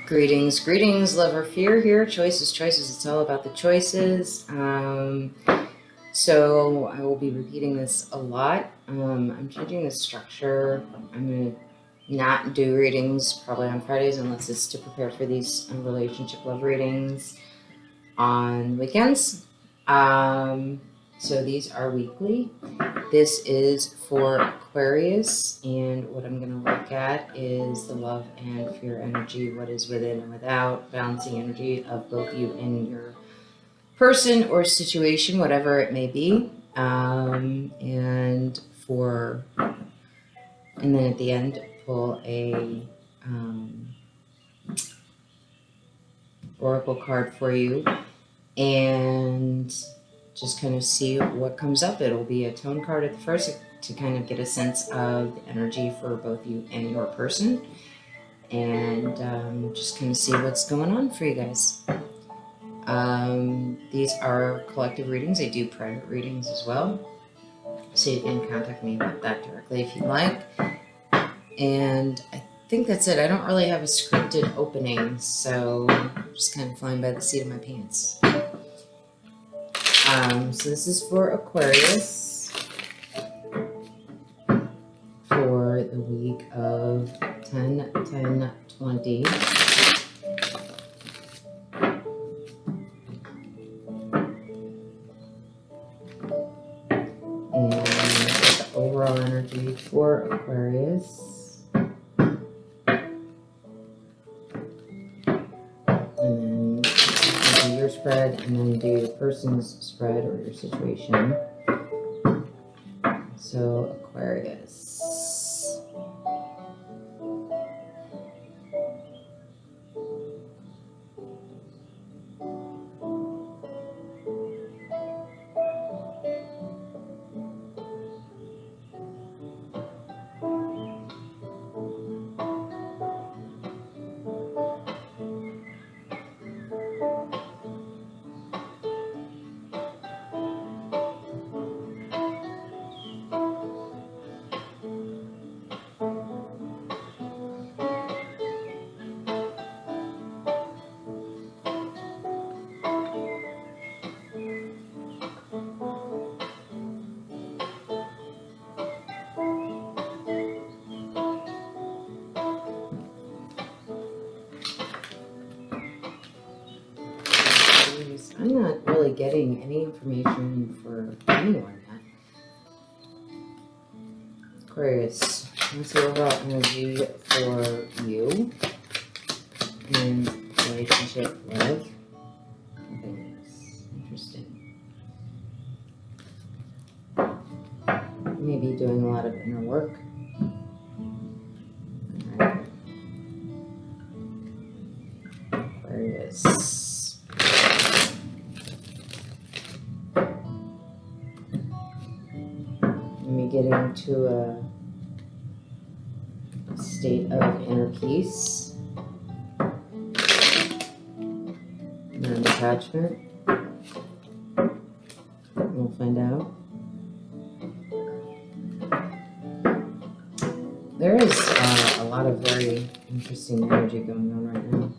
Greetings, greetings, love or fear here. Choices, choices. It's all about the choices. So I will be repeating this a lot. I'm changing the structure. I'm going to not do readings probably on Fridays unless it's to prepare for these relationship love readings on weekends. So these are weekly. This is for Aquarius, and what I'm going to look at is the love and fear energy, what is within and without, balancing energy of both you and your person or situation, whatever it may be. And then at the end, pull a oracle card for you, and just kind of see what comes up. It'll be a tone card at the first to kind of get a sense of the energy for both you and your person, and just kind of see what's going on for you guys. These are collective readings. I do private readings as well, so you can contact me about that directly if you'd like. And I think that's it. I don't really have a scripted opening, so I'm just kind of flying by the seat of my pants. So this is for Aquarius for the week of 10/10/20. And the overall energy for Aquarius. And then do your spread, and then do your person's spread or your situation. So Aquarius. I'm not really getting any information for anyone yet. Aquarius, what's the overall energy for you in relationship love? Things. Interesting. Maybe doing a lot of inner work. Alright. Aquarius. Getting to a state of inner peace, non-attachment. We'll find out. There is a lot of very interesting energy going on right now.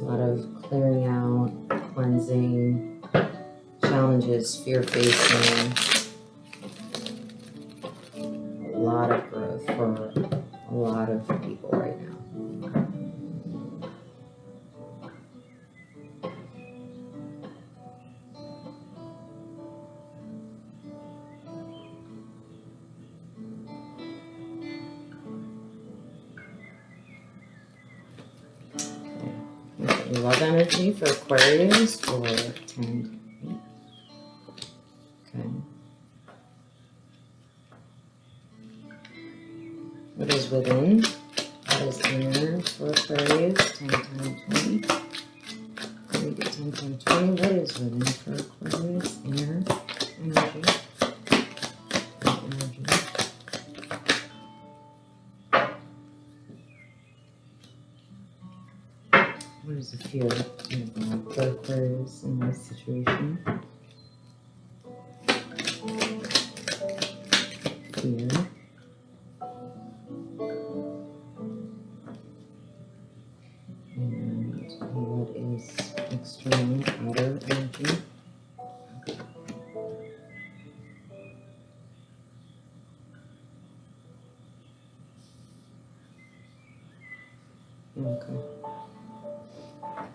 A lot of clearing out, cleansing, challenges, fear facing, a lot of growth for a lot of people right now. Okay. Love energy for Aquarius for 10. Okay. What is within? What is inner for Aquarius? 10/10/20. Let me get 10/10/20. What is within for Aquarius? Inner energy. What is the fear for Aquarius in this situation? Fear. Okay.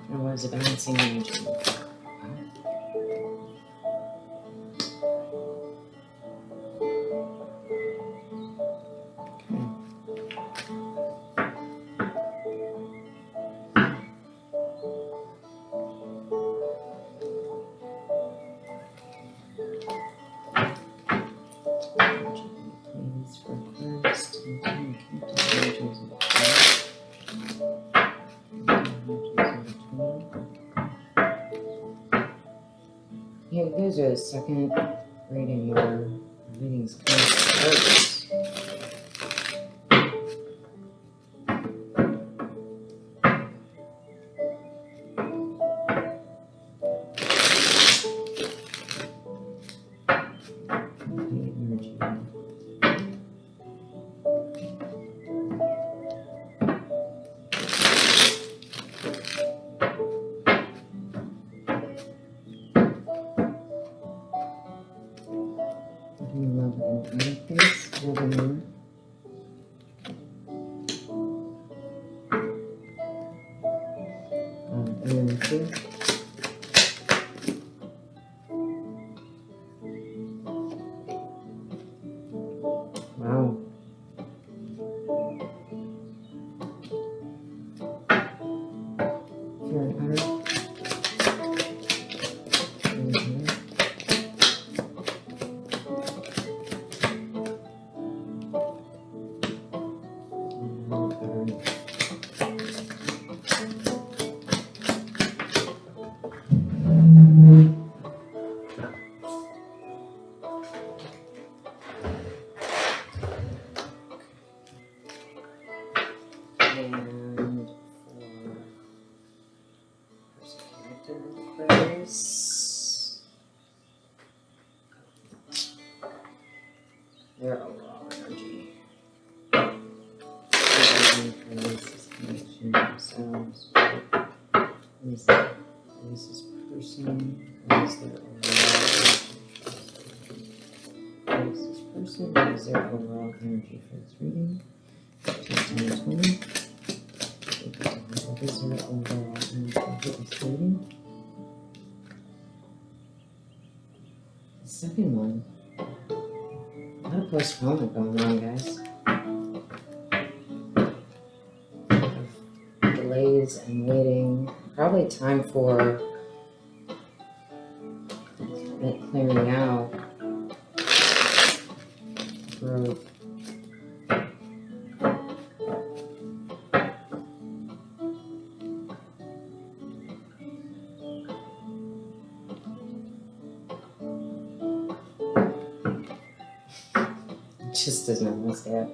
And what is a balancing energy? Please for first. Yeah, you guys are the second reading where readings come first. Energy. Love and increase. Love and more. Energy. Wow. Here and utter. And for Aquarius, their overall energy. Connection themselves. Is this person? What is their overall energy? What is this person? What is their overall energy for this reading? 2020. What is their overall energy for this reading? The second one. A lot of postponement going on, guys. Delays and waiting. Probably time for it clearing out. Growth. Just does not want to stay up.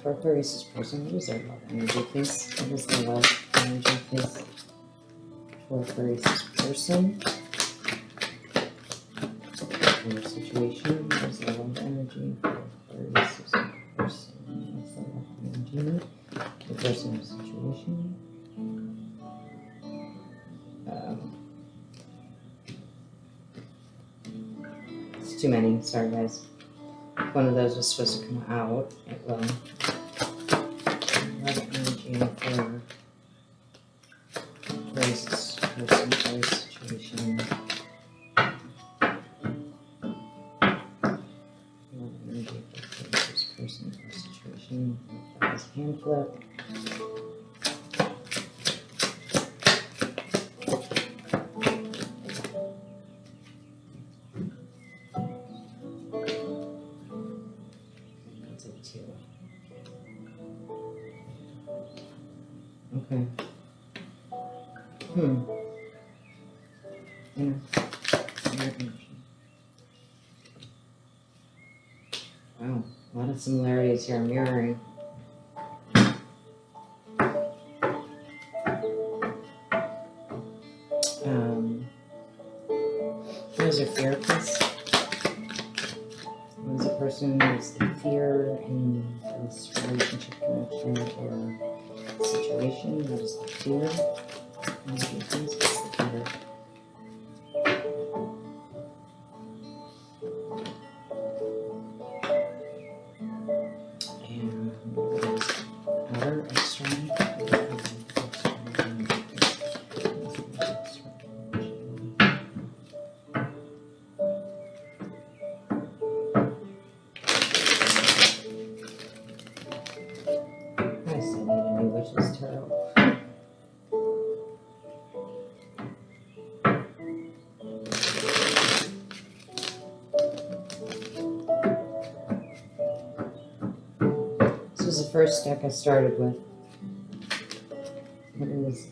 For Aquarius' person, what is their love energy, please? What is their love energy, please? For Aquarius' person. For the situation, what is their love energy? For Aquarius' person, what's their love energy? The person or situation. It's too many, sorry guys. One of those was supposed to come out. It will. Love energy for Aquarius' person or situation. Love energy for Aquarius' person or situation. That was hand flip. Okay. Wow, a lot of similarities here. Mirroring. What is your fear, please? What is a person who has the fear in this relationship, connection, or situation? What is the fear? What's the fear? And what is outer, external? was the first deck I started with. What is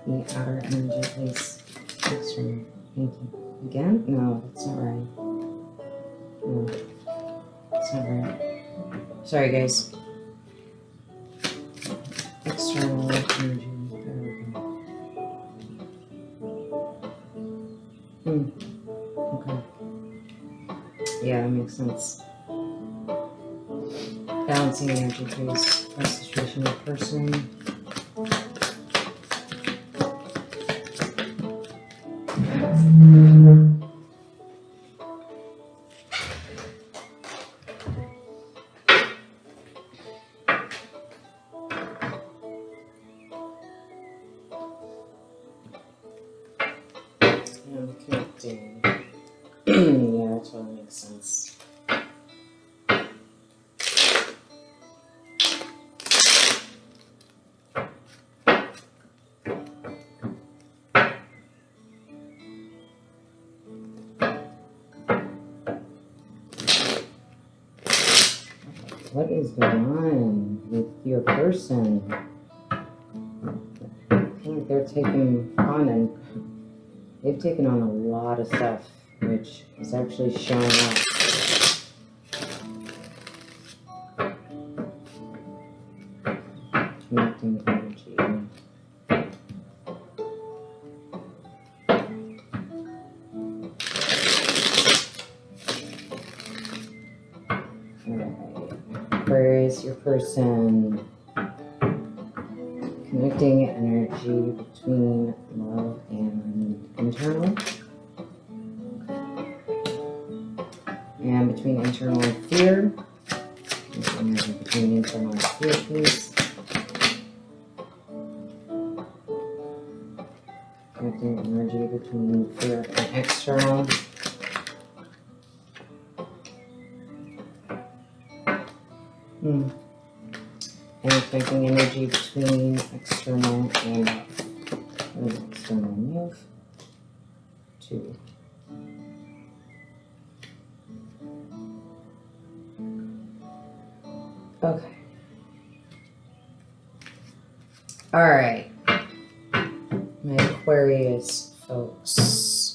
the outer energy, please? External. Thank you. Again? No, that's not right. No, that's not right. Sorry, guys. External energy. There we go. Okay. Yeah, that makes sense. Balancing energy, please. Concentration of person. And connecting. Yeah, that totally makes sense. What is going on with your person? I feel like they're taking on and they've taken on a lot of stuff, which is actually showing up. Connecting energy. Aquarius, your person, connecting energy between love and internal, and between internal and fear. Energy between internal and fear, please. Connecting energy between fear and external. And connecting energy between external and love. External move. 2. Okay. All right. My Aquarius folks.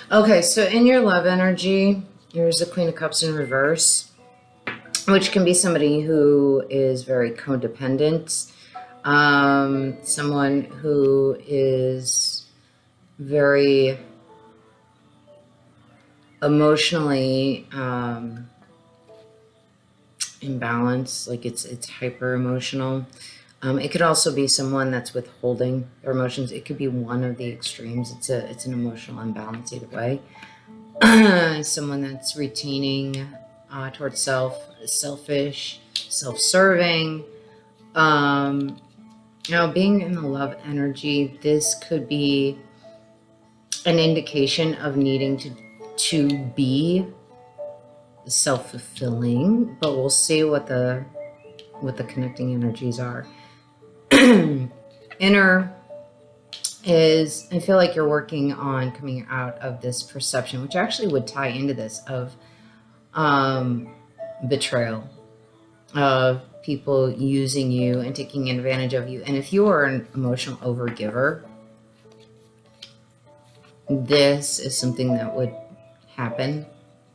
Okay, so in your love energy, here's the Queen of Cups in reverse, which can be somebody who is very codependent, someone who is very emotionally imbalanced, like it's hyper emotional. It could also be someone that's withholding their emotions. It could be one of the extremes. It's an emotional imbalance either way. Someone that's retaining towards self, selfish, self-serving. Being in the love energy, this could be an indication of needing to be self-fulfilling, but we'll see what the connecting energies are. Inner is, I feel like you're working on coming out of this perception, which actually would tie into this, of betrayal, of people using you and taking advantage of you. And if you are an emotional overgiver, this is something that would happen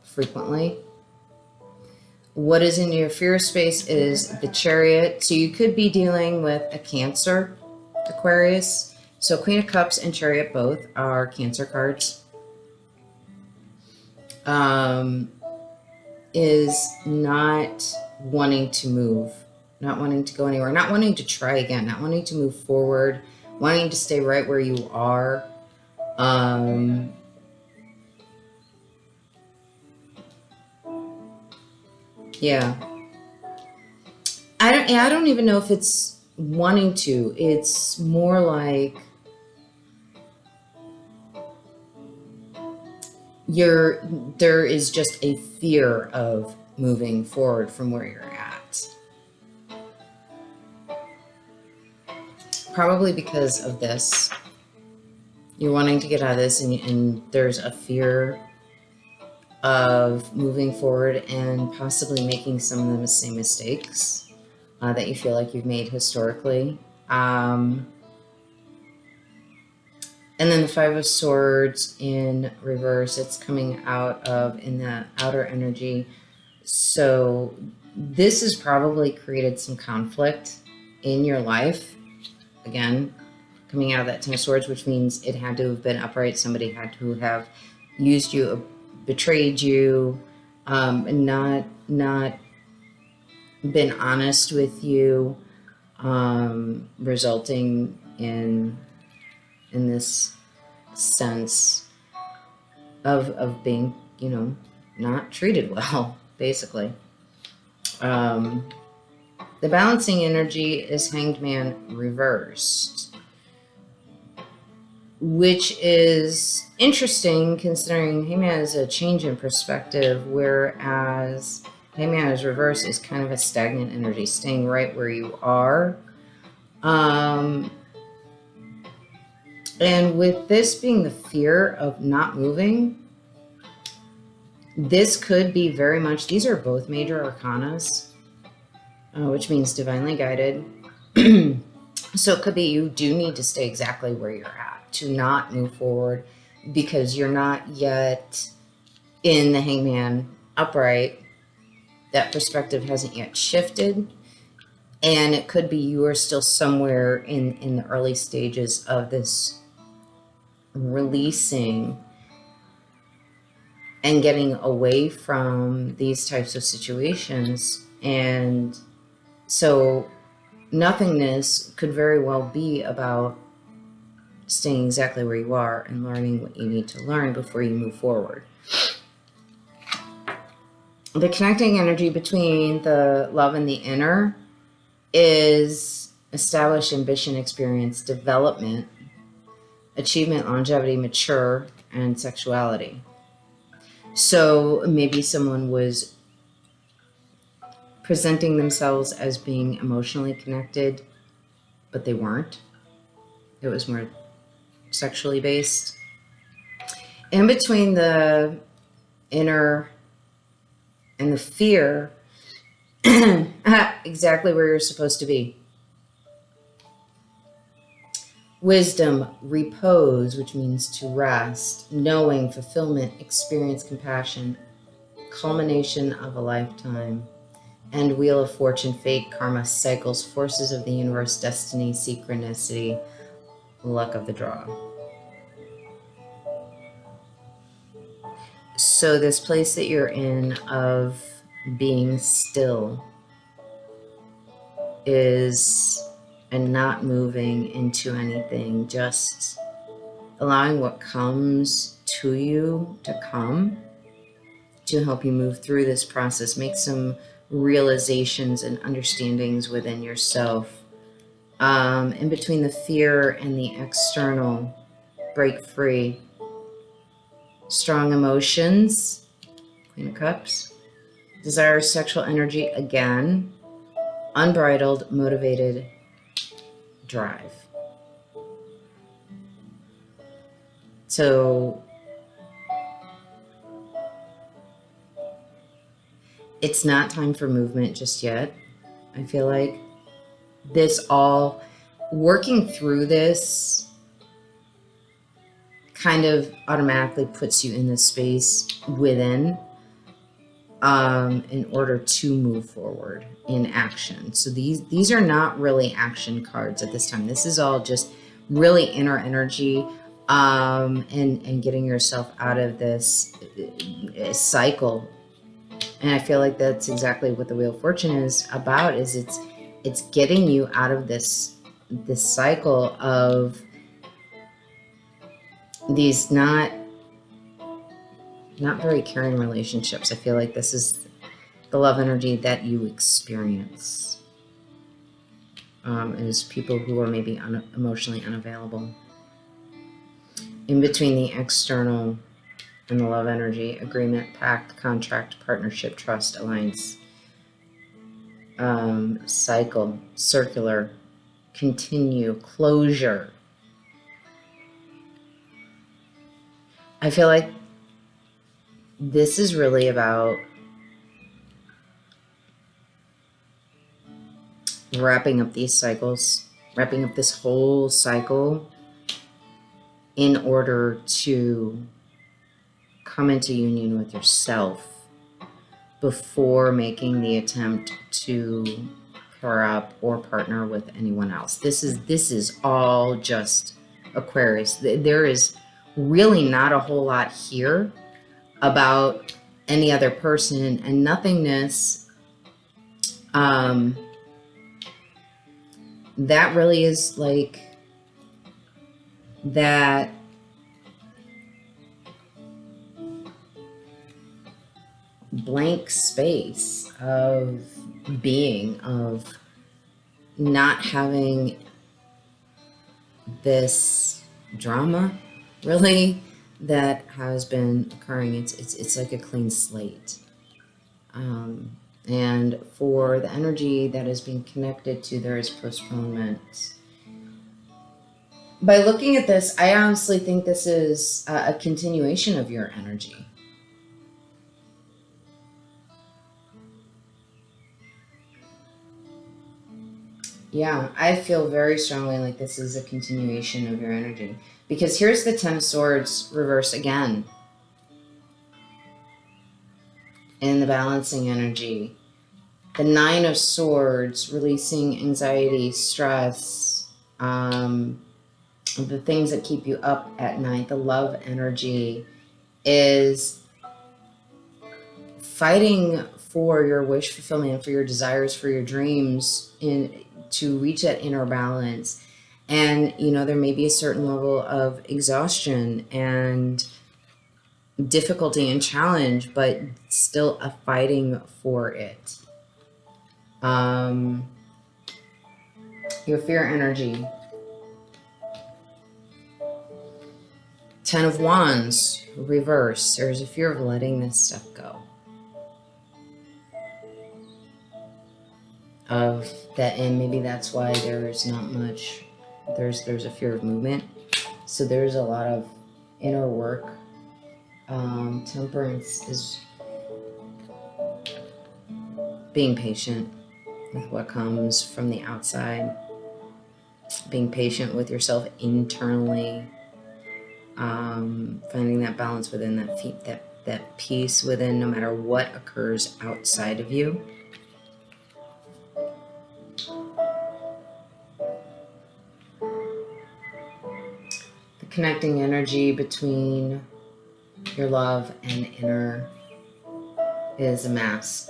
frequently. What is in your fear space is the Chariot. So you could be dealing with a Cancer, Aquarius. So Queen of Cups and Chariot both are Cancer cards. Is not wanting to move, not wanting to go anywhere, not wanting to try again, not wanting to move forward, wanting to stay right where you are. Yeah. I don't even know if it's wanting to. It's more like there is just a fear of moving forward from where you're at. Probably because of this. You're wanting to get out of this, and there's a fear of moving forward and possibly making some of the same mistakes that you feel like you've made historically. And then the Five of Swords in reverse, it's coming out of in the outer energy. So this has probably created some conflict in your life. Again, coming out of that Ten of Swords, which means it had to have been upright. Somebody had to have used you, betrayed you, and not been honest with you, resulting in this sense of being, you know, not treated well, basically. The balancing energy is Hanged Man reversed, which is interesting considering Hanged Man is a change in perspective, whereas Hanged Man is reversed is kind of a stagnant energy, staying right where you are. And with this being the fear of not moving, this could be very much, these are both major arcanas, which means divinely guided. So it could be you do need to stay exactly where you're at to not move forward because you're not yet in the Hangman upright. That perspective hasn't yet shifted. And it could be you are still somewhere in the early stages of this releasing and getting away from these types of situations. And so nothingness could very well be about staying exactly where you are and learning what you need to learn before you move forward. The connecting energy between the love and the inner is establish ambition, experience, development, achievement, longevity, mature, and sexuality. So maybe someone was presenting themselves as being emotionally connected, but they weren't. It was more sexually based. In between the inner and the fear, exactly where you're supposed to be. Wisdom, repose, which means to rest, knowing, fulfillment, experience, compassion, culmination of a lifetime, and wheel of fortune, fate, karma, cycles, forces of the universe, destiny, synchronicity, luck of the draw. So this place that you're in of being still is, and not moving into anything, just allowing what comes to you to come to help you move through this process, make some realizations and understandings within yourself. In between the fear and the external, break free. Strong emotions, Queen of Cups. Desire, sexual energy, again. Unbridled, motivated, drive. So it's not time for movement just yet. I feel like this all, working through this kind of automatically puts you in this space within in order to move forward in action. So these are not really action cards at this time. This is all just really inner energy and getting yourself out of this cycle. And I feel like that's exactly what the Wheel of Fortune is about, is it's getting you out of this cycle of these not very caring relationships. I feel like this is the love energy that you experience. Is people who are maybe emotionally unavailable. In between the external in the love energy: agreement, pact, contract, partnership, trust, alliance, cycle, circular, continue, closure. I feel like this is really about wrapping up these cycles, wrapping up this whole cycle in order to come into union with yourself before making the attempt to pair up or partner with anyone else. This is all just Aquarius. There is really not a whole lot here about any other person, and nothingness. That really is like that blank space of being, of not having this drama really that has been occurring. It's like a clean slate. And for the energy that is being connected to, there is postponement. By looking at this, I honestly think this is a continuation of your energy. Yeah, I feel very strongly like this is a continuation of your energy. Because here's the Ten of Swords reverse again. In the balancing energy. The Nine of Swords, releasing anxiety, stress, the things that keep you up at night. The love energy is fighting for your wish fulfillment, for your desires, for your dreams, to reach that inner balance. And, you know, there may be a certain level of exhaustion and difficulty and challenge, but still a fighting for it. Your fear energy. Ten of Wands, reverse. There's a fear of letting this stuff go. Of that, and maybe that's why there's not much, there's a fear of movement. So there's a lot of inner work. Temperance is being patient with what comes from the outside, being patient with yourself internally, finding that balance within, that peace within, no matter what occurs outside of you. The connecting energy between your love and inner is a mask.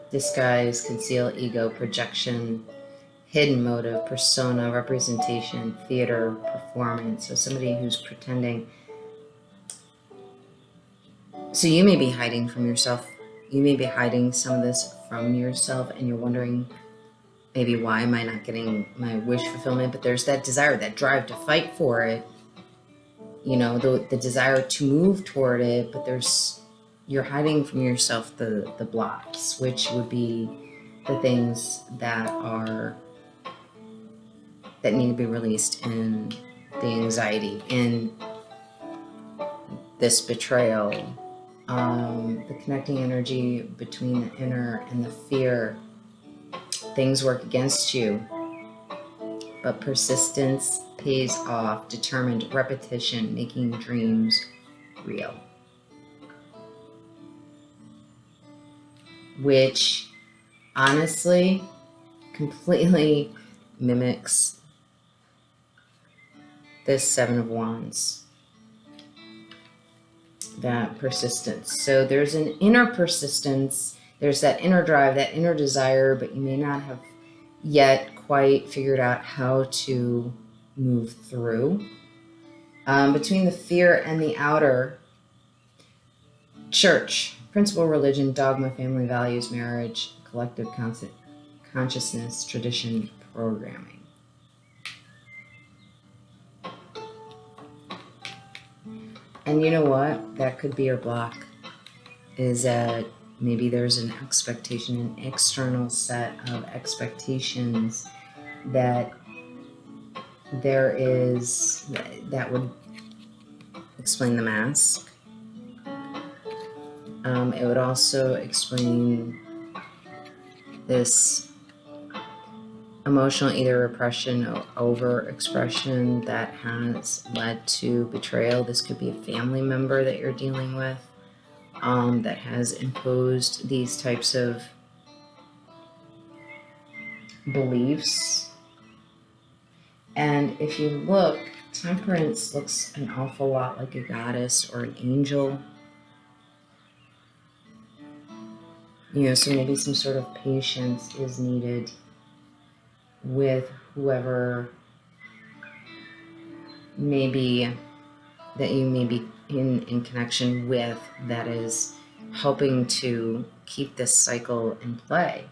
Disguise, conceal, ego, projection, hidden motive, persona, representation, theater, performance. So somebody who's pretending. So you may be hiding from yourself. You may be hiding some of this from yourself, and you're wondering, maybe, why am I not getting my wish fulfillment? But there's that desire, that drive to fight for it. You know, the desire to move toward it, but you're hiding from yourself the blocks, which would be the things that need to be released in the anxiety, in this betrayal, the connecting energy between the inner and the fear. Things work against you, but persistence pays off. Determined repetition, making dreams real. Which honestly completely mimics this Seven of Wands. That persistence. So there's an inner persistence. There's that inner drive, that inner desire, but you may not have yet quite figured out how to move through. Between the fear and the outer, church, principle, religion, dogma, family values, marriage, collective consciousness, tradition, programming. And you know what? That could be your block, is that maybe there's an expectation, an external set of expectations that there is, that would explain the mask. It would also explain this emotional either repression or overexpression that has led to betrayal. This could be a family member that you're dealing with that has imposed these types of beliefs. And if you look, Temperance looks an awful lot like a goddess or an angel. You know, so maybe some sort of patience is needed with whoever maybe that you may be in connection with, that is helping to keep this cycle in play.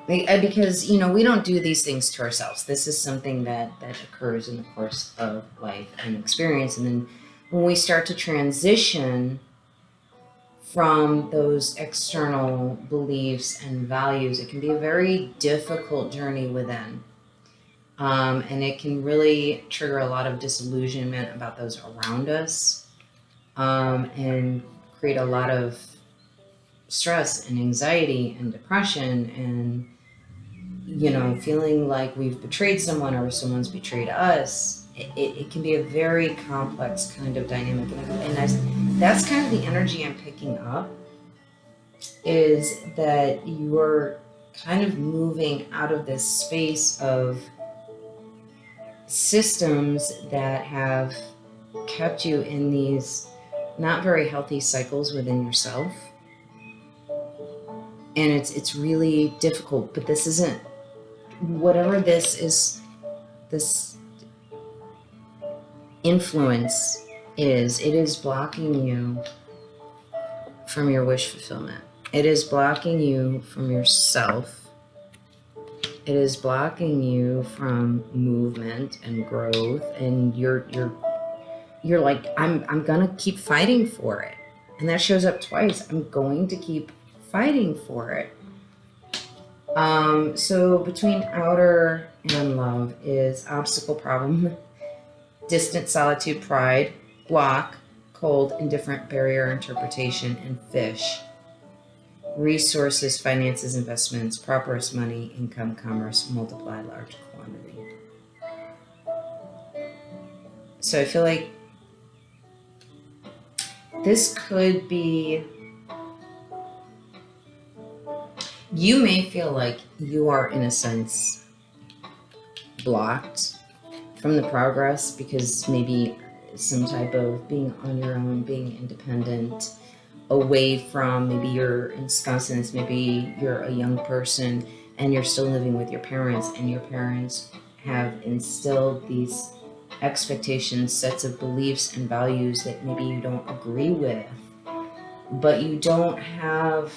Because, you know, we don't do these things to ourselves. This is something that occurs in the course of life and experience. And then when we start to transition from those external beliefs and values, it can be a very difficult journey within. And it can really trigger a lot of disillusionment about those around us, and create a lot of stress and anxiety and depression and, you know, feeling like we've betrayed someone or someone's betrayed us. It can be a very complex kind of dynamic. And that's kind of the energy I'm picking up, is that you're kind of moving out of this space of systems that have kept you in these not very healthy cycles within yourself. And it's really difficult, but this isn't, whatever this is, this influence is, it is blocking you from your wish fulfillment. It is blocking you from yourself. It is blocking you from movement and growth, and you're like, I'm gonna keep fighting for it. And that shows up twice. I'm going to keep fighting for it. So between outer and love is obstacle, problem, distant, solitude, pride, block, cold, indifferent, barrier, interpretation, and fish. Resources, finances, investments, prosperous, money, income, commerce, multiply, large quantity. So I feel like this could be, you may feel like you are, in a sense, blocked from the progress because maybe some type of being on your own, being independent, away from, maybe you're in Wisconsin, maybe you're a young person and you're still living with your parents, and your parents have instilled these expectations, sets of beliefs and values that maybe you don't agree with, but you don't have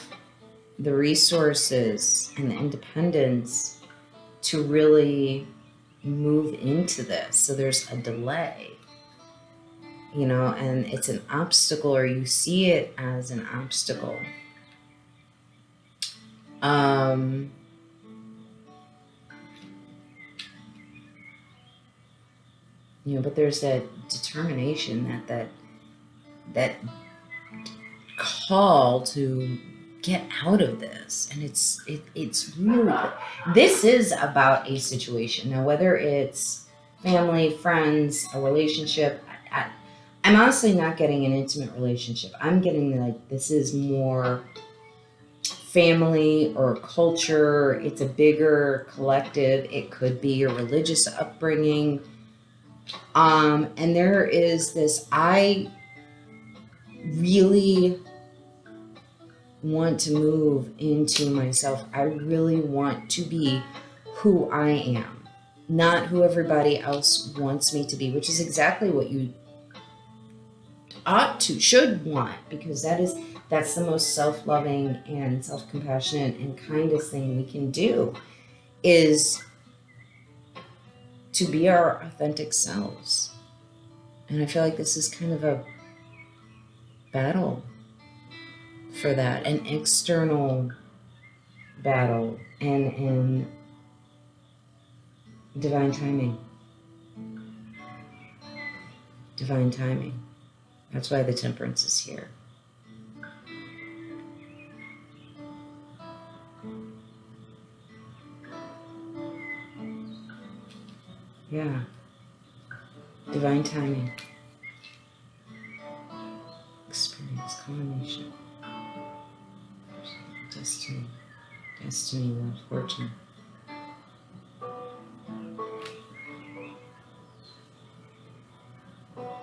the resources and the independence to really move into this. So there's a delay, you know, and it's an obstacle, or you see it as an obstacle. You know, but there's that determination, that call to get out of this. And it's really, this is about a situation. Now, whether it's family, friends, a relationship, I'm honestly not getting an intimate relationship. I'm getting like, this is more family or culture. It's a bigger collective. It could be your religious upbringing. And there is this, I really want to move into myself. I really want to be who I am, not who everybody else wants me to be, which is exactly what you should want, because that's the most self-loving and self-compassionate and kindest thing we can do, is to be our authentic selves. And I feel like this is kind of a battle for that, an external battle, and in divine timing. Divine timing. That's why the Temperance is here. Yeah. Divine timing. Experience, culmination. Destiny. Destiny, love, fortune.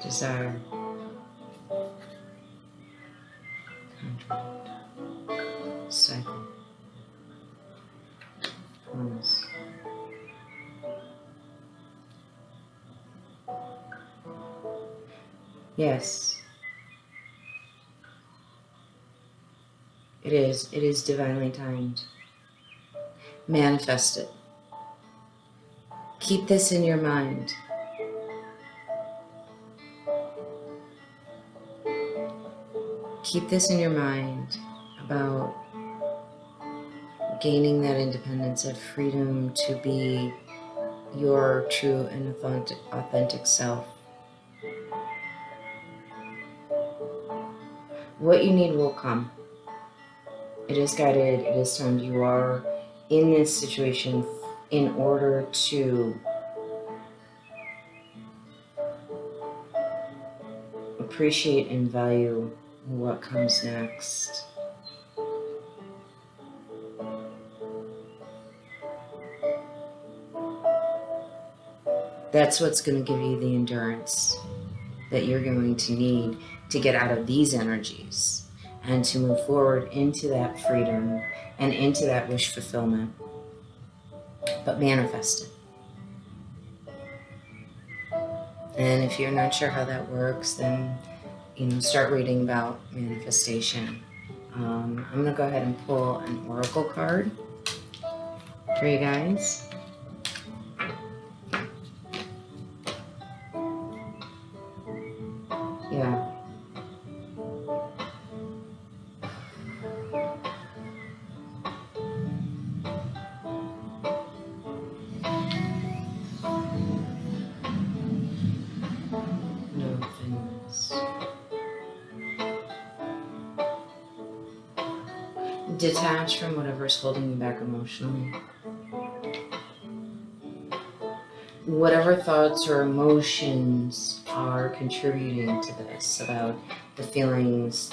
Desire. Contract. Cycle. Promise. Yes. It is. It is divinely timed. Manifest it. Keep this in your mind. Keep this in your mind about gaining that independence, that freedom to be your true and authentic self. What you need will come. It is guided, it is timed. You are in this situation in order to appreciate and value what comes next. That's what's going to give you the endurance that you're going to need to get out of these energies and to move forward into that freedom and into that wish fulfillment. But manifest it. And if you're not sure how that works, then start reading about manifestation. I'm going to go ahead and pull an oracle card for you guys. Yeah. No things. Detach from whatever's holding you back emotionally. Whatever thoughts or emotions are contributing to this, about the feelings,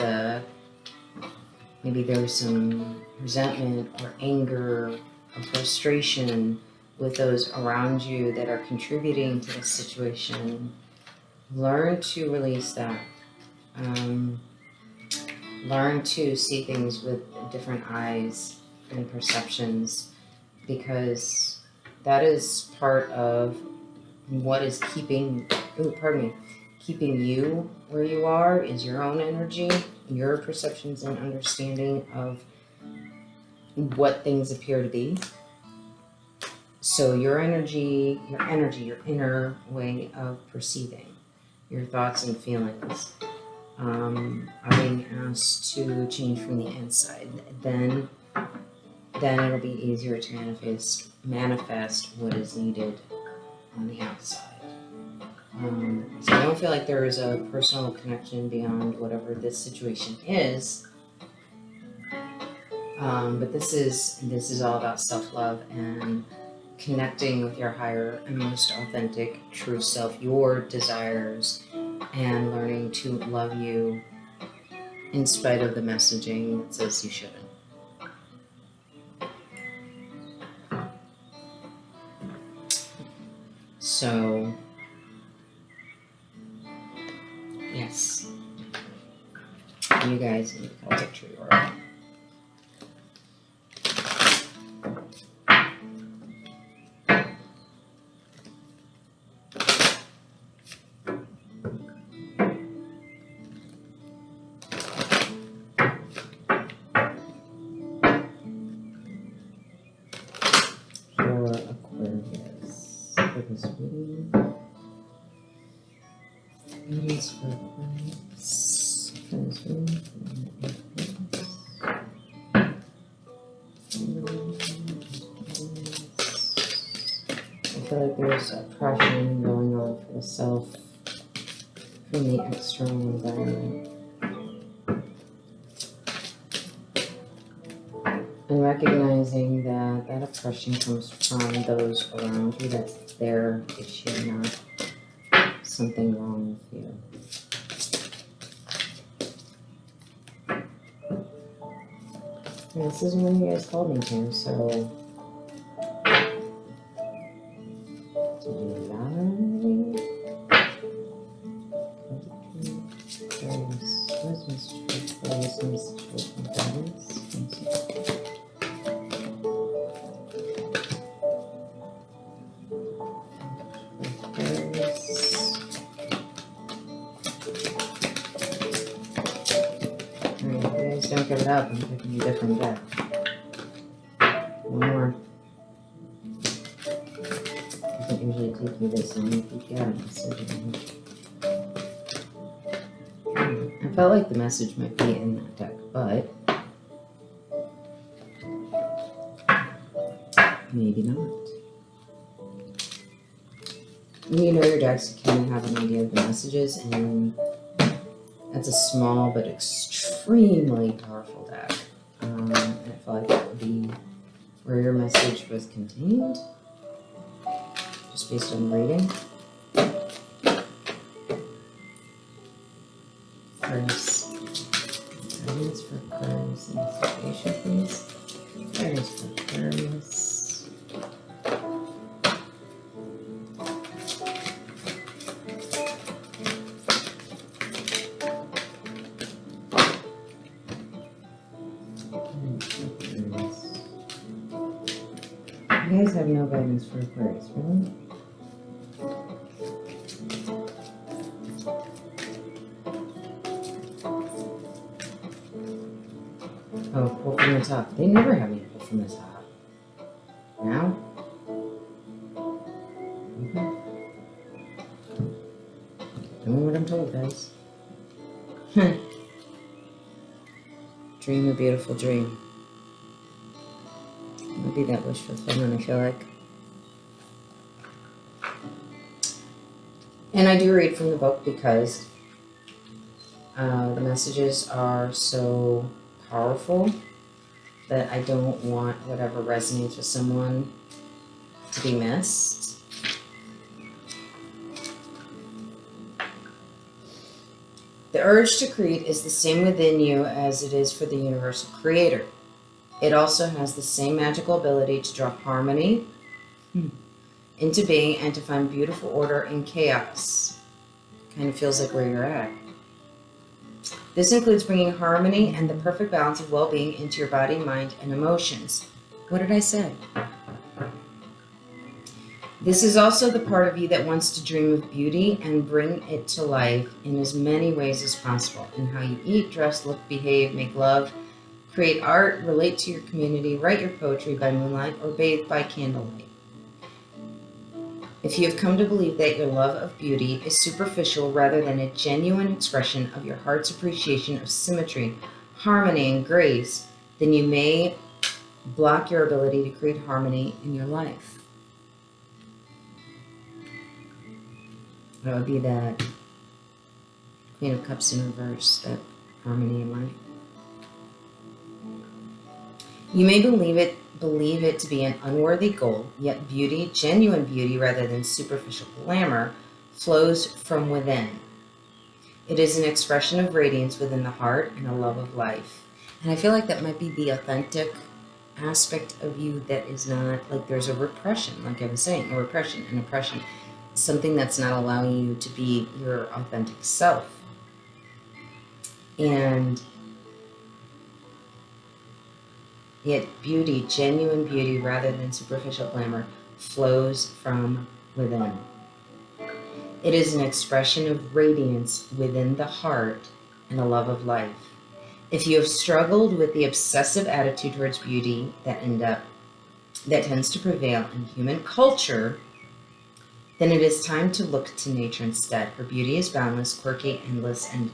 maybe there's some resentment or anger or frustration with those around you that are contributing to this situation. Learn to release that. Learn to see things with different eyes and perceptions, because that is part of what is keeping you where you are, is your own energy, your perceptions and understanding of what things appear to be. So your energy, your inner way of perceiving your thoughts and feelings are being asked to change from the inside. Then it'll be easier to manifest what is needed on the outside. So I don't feel like there is a personal connection beyond whatever this situation is. But this is all about self-love and connecting with your higher and most authentic true self, your desires, and learning to love you in spite of the messaging that says you shouldn't. So, yes, you guys need to call it true or not. For Aquarius, for this week. Guidance for Aquarius. I feel like there's oppression going on for the self from the external environment. And recognizing that that oppression comes from those around you, that's their issue, not something wrong with you. And this is when you guys called me to, so don't give it up, I'm picking a different deck. One more. It doesn't usually take you this long if you get a message. I felt like the message might be in that deck, but maybe not. You know your decks kind of have an idea of the messages, and that's a small but extremely powerful deck. And I feel like that would be where your message was contained, just based on the reading. First, guidance for Aquarius in the situation, please. Guidance for Aquarius. You guys have no guidance for Aquarius, really? Oh, pull from the top. They never have me pull from the top. Now? Okay. Doing what I'm told, guys. Dream a beautiful dream. Maybe that wish fulfillment, I feel like. And I do read from the book because the messages are so powerful that I don't want whatever resonates with someone to be missed. The urge to create is the same within you as it is for the universal creator. It also has the same magical ability to draw harmony into being and to find beautiful order in chaos. Kind of feels like where you're at. This includes bringing harmony and the perfect balance of well-being into your body, mind, and emotions. What did I say? This is also the part of you that wants to dream of beauty and bring it to life in as many ways as possible. In how you eat, dress, look, behave, make love, create art, relate to your community, write your poetry by moonlight, or bathe by candlelight. If you have come to believe that your love of beauty is superficial rather than a genuine expression of your heart's appreciation of symmetry, harmony, and grace, then you may block your ability to create harmony in your life. That would be that Queen of Cups in reverse, that harmony in life. You may believe it to be an unworthy goal, yet beauty, genuine beauty rather than superficial glamour, flows from within. It is an expression of radiance within the heart and a love of life. And I feel like that might be the authentic aspect of you that is not, like there's a repression, like I was saying, a repression, an oppression, something that's not allowing you to be your authentic self. And yet beauty, genuine beauty rather than superficial glamour, flows from within. It is an expression of radiance within the heart and a love of life. If you have struggled with the obsessive attitude towards beauty that tends to prevail in human culture, then it is time to look to nature instead. Her beauty is boundless, quirky, endless, and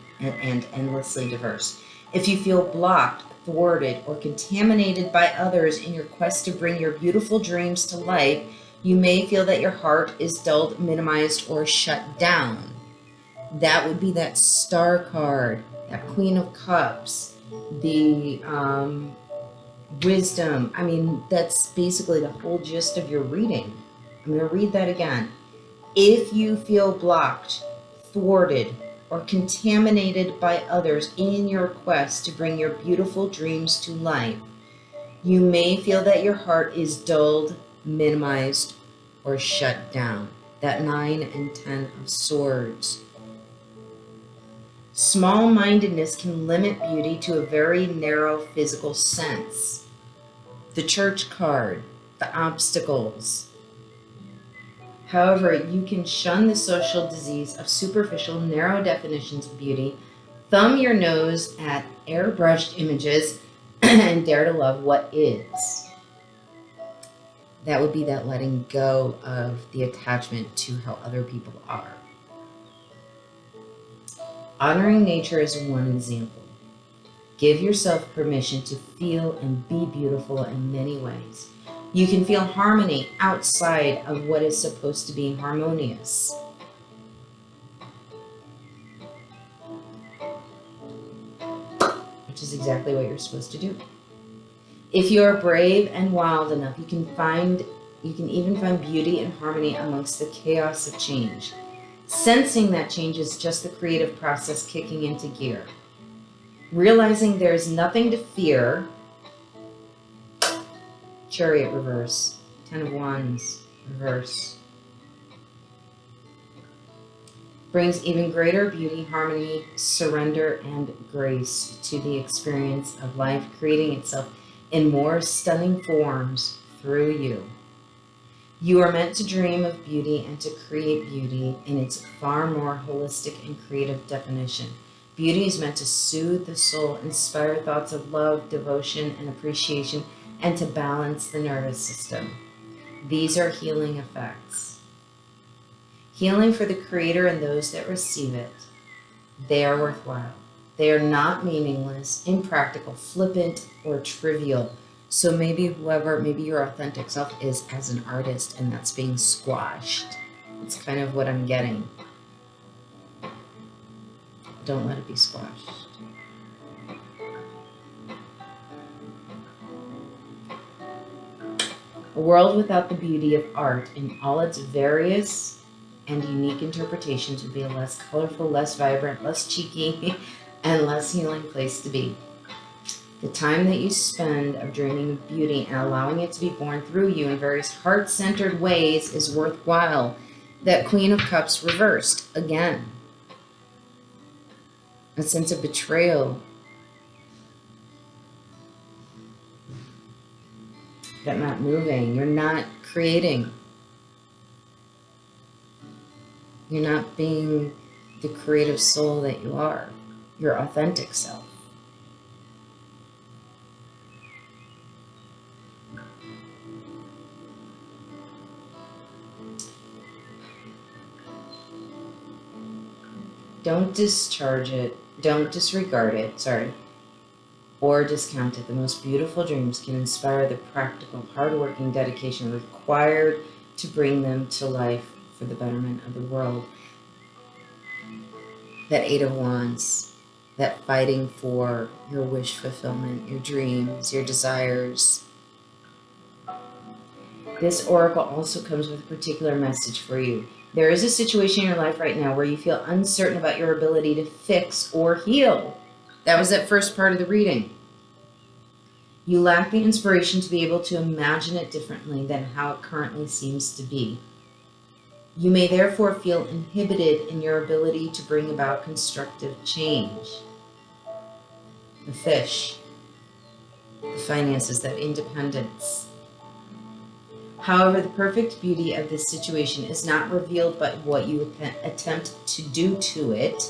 endlessly diverse. If you feel blocked, thwarted, or contaminated by others in your quest to bring your beautiful dreams to life, you may feel that your heart is dulled, minimized, or shut down. That would be that Star card, that Queen of Cups, the Wisdom. I mean, that's basically the whole gist of your reading. I'm going to read that again. If you feel blocked, thwarted, or contaminated by others in your quest to bring your beautiful dreams to life, you may feel that your heart is dulled, minimized, or shut down. That 9 and 10 of Swords. Small-mindedness can limit beauty to a very narrow physical sense. The Church card, the obstacles. However, you can shun the social disease of superficial, narrow definitions of beauty, thumb your nose at airbrushed images, and dare to love what is. That would be that letting go of the attachment to how other people are. Honoring nature is one example. Give yourself permission to feel and be beautiful in many ways. You can feel harmony outside of what is supposed to be harmonious. Which is exactly what you're supposed to do. If you are brave and wild enough, you can even find beauty and harmony amongst the chaos of change. Sensing that change is just the creative process kicking into gear. Realizing there is nothing to fear. Chariot reverse. 10 of Wands reverse. Brings even greater beauty, harmony, surrender, and grace to the experience of life, creating itself in more stunning forms through you. You are meant to dream of beauty and to create beauty in its far more holistic and creative definition. Beauty is meant to soothe the soul, inspire thoughts of love, devotion, and appreciation, and to balance the nervous system. These are healing effects. Healing for the creator and those that receive it. They are worthwhile. They are not meaningless, impractical, flippant, or trivial. So maybe your authentic self is as an artist and that's being squashed. It's kind of what I'm getting. Don't let it be squashed. A world without the beauty of art in all its various and unique interpretations would be a less colorful, less vibrant, less cheeky, and less healing place to be. The time that you spend of dreaming of beauty and allowing it to be born through you in various heart-centered ways is worthwhile. That Queen of Cups reversed again. A sense of betrayal. That not moving. You're not creating. You're not being the creative soul that you are. Your authentic self. Don't discharge it. Don't disregard it. Or discount it. The most beautiful dreams can inspire the practical, hardworking dedication required to bring them to life for the betterment of the world. That 8 of Wands, that fighting for your wish fulfillment, your dreams, your desires. This oracle also comes with a particular message for you. There is a situation in your life right now where you feel uncertain about your ability to fix or heal. That was that first part of the reading. You lack the inspiration to be able to imagine it differently than how it currently seems to be. You may therefore feel inhibited in your ability to bring about constructive change. The Fish, the finances, that independence. However, the perfect beauty of this situation is not revealed by what you attempt to do to it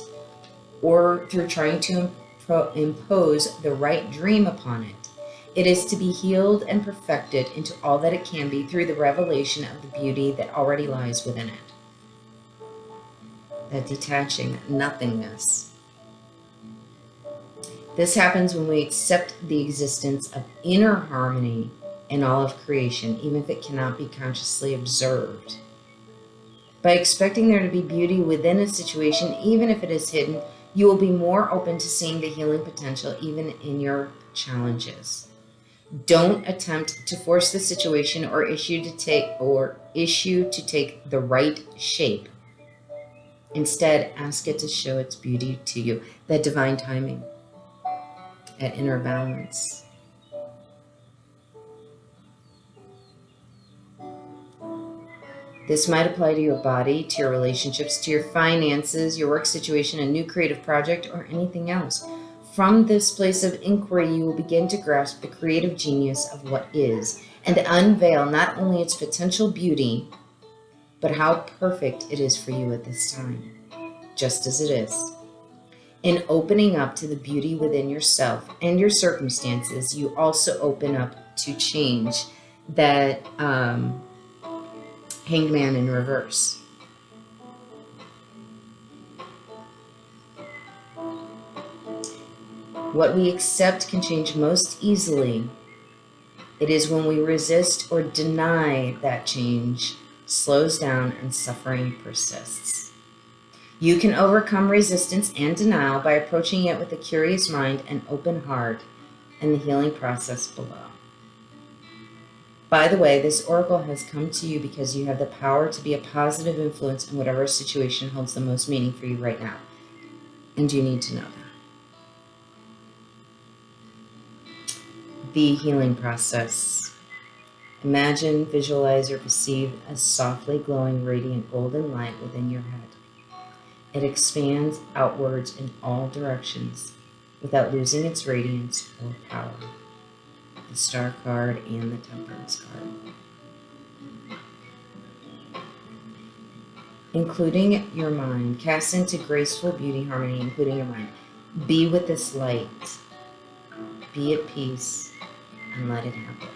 or through trying to impose the right dream upon it. It is to be healed and perfected into all that it can be through the revelation of the beauty that already lies within it. that detaching, that nothingness. This happens when we accept the existence of inner harmony in all of creation, even if it cannot be consciously observed. By expecting there to be beauty within a situation, even if it is hidden, you will be more open to seeing the healing potential even in your challenges. Don't attempt to force the situation or issue to take the right shape. Instead, ask it to show its beauty to you, that divine timing, that inner balance. This might apply to your body, to your relationships, to your finances, your work situation, a new creative project, or anything else. From this place of inquiry, you will begin to grasp the creative genius of what is and unveil not only its potential beauty, but how perfect it is for you at this time, just as it is. In opening up to the beauty within yourself and your circumstances, you also open up to change, that Hanged Man in reverse. What we accept can change most easily. It is when we resist or deny that change slows down and suffering persists. You can overcome resistance and denial by approaching it with a curious mind and open heart and the healing process below. By the way, this oracle has come to you because you have the power to be a positive influence in whatever situation holds the most meaning for you right now. And you need to know that. The healing process. Imagine, visualize, or perceive a softly glowing, radiant golden light within your head. It expands outwards in all directions without losing its radiance or power. The Star card and the Temperance card. Including your mind, cast into graceful beauty harmony, including your mind. Be with this light. Be at peace and let it happen.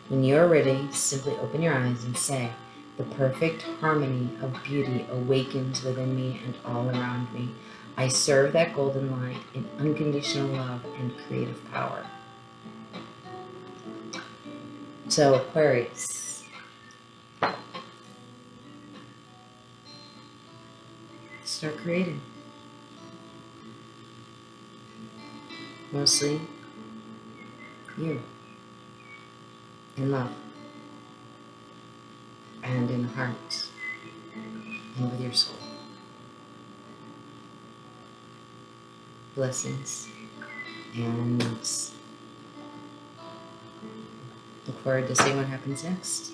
When you're ready, simply open your eyes and say, "The perfect harmony of beauty awakens within me and all around me. I serve that golden light in unconditional love and creative power." So, Aquarius, start creating. Mostly you, in love, and in heart, and with your soul. Blessings, and look forward to seeing what happens next.